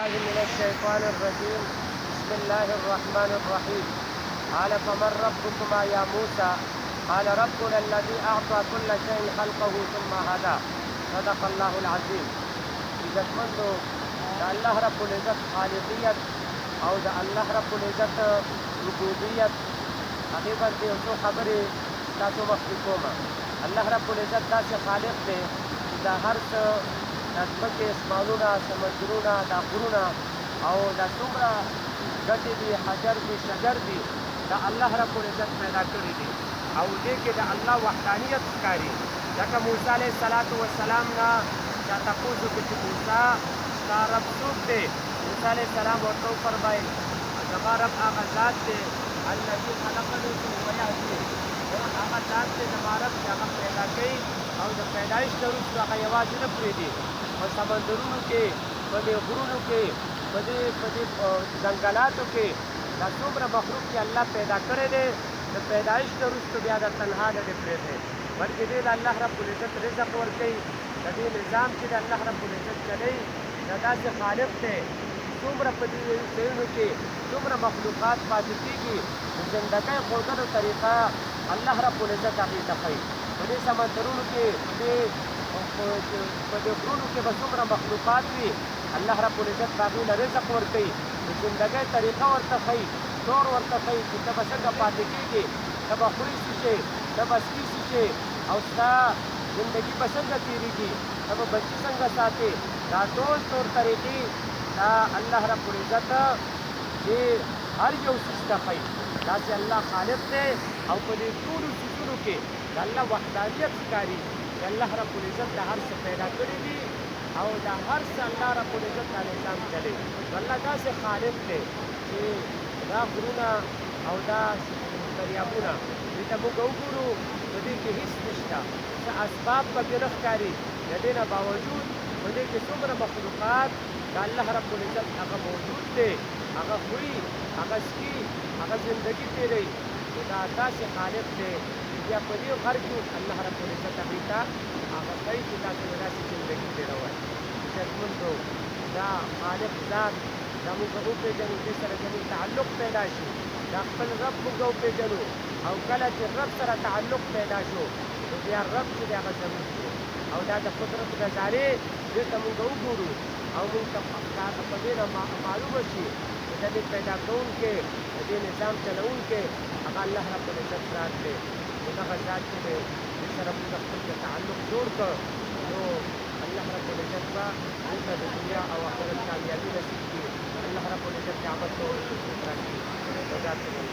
بالله من الشيطان الرجيم. بسم الله الرحمن الرحيم. قال فمن ربكما يا موسى؟ قال ربنا الذي أعطى كل شيء خلقه ثم هدى. صدق الله العظيم. عزتمندو د الله رب العزت خالقیت او د الله رب العزت ربوبیت هغې باندې یو څو خبرې تاسو مخکې کومه. الله رب العزت داسې خالق دی چې دا هر څه دا ځمکې اسمانونه سمندرونه دا غرونه او دا څومره ګټې دي حجر دي شجر دي دا الله رب العزت پیدا کړي دي او دې کې د الله وحدانیت ښکاري. ځکه موسی علیه السلام نه چا تپوس وکړو چې موسی ستا رب څوک دی؟ موسی علیه السلام ورته وفرمایل زما رب هغه ذات دی الذي خلقني ثم يهدين. هغه ذات دی زما رب چې هغه پیدا کوي او د پیدایښت نه وروسته هغه یوازې نه پرېږدي. په سمندرونو کې په دې غرونو کې په دې ځنګلاتو کې دا څومره مخلوق چې الله پیدا کړی دی د پیدایښت نه وروسته بیا دا تنها نه دی پرېږدی بلکې دې د الله رب العزت رزق ورکوي. د دې نظام چې د الله رب العزت چلوي دا داسې خالق دی څومره په دې ځایونو کې څومره مخلوقات پاتې کېږي د زندګۍ ښودلو طریقه الله رب العزت هغې ته ښایي. په دې سمندرونو کې په دې غرونو کې به څومره مخلوقات وي الله رب العزت به هغې له رزق ورکوي د زندګۍ طریقه ورته ښایي طور ورته ښایي چې ته به څنګه پاتې کېږې ته به خوري څه ته به څکي څه او ستا زندګي به څنګه تېرېږي ته به بچي څنګه ساتې دا ټول طور طریقې دا الله رب العزت دې هر یو څیز ته ښایي. داسې الله خالق دی او په دې ټولو څیزونو کې د الله وحدانیت ښکاري چې الله رب العزت د هر څه پیدا کړي دي او د هر څه الله رب العزت دا نظام چلوي. نو الله داسې خالق دی چې دا غرونه او دا دریابونه دې ته موږ وګورو په دې کې هېڅ نشته څه اسباب پکې نه ښکاري. د دې نه باوجود په دې کې څومره مخلوقات د الله رب العزت هغه موجود دی هغه خوري هغه څکي هغه زندګي تېروي. نو دا داسې خالق دی چې بیا په دې غر کې الله رب العزت هغې ته هغه ښایي چې تاسو به داسې زندګي تېروئ. عزتمندو دا خالق ذات دا موږ وپېژنو دې سره زموږ تعلق پیدا شي دا خپل رب موږ وپېژنو او کله چې رب سره تعلق پیدا شو نو بیا رب چې دی هغه زموږ شو او دا د قدرت نظارې دې ته موږ وګورو او موږ ته په دې نه معلومه شي چې د دې پیدا کوونکی د دې نظام چلوونکی هغه الله رب العزت ذات دی. نو دغه ذات چې دی دې سره موږ خپل تعلق جوړ کړ نو الله رب العزت به موږ ته د دنیا او آخرت کامیابي نصیب کړي. الله رب العزت د عمل کولو توفیق راکړي.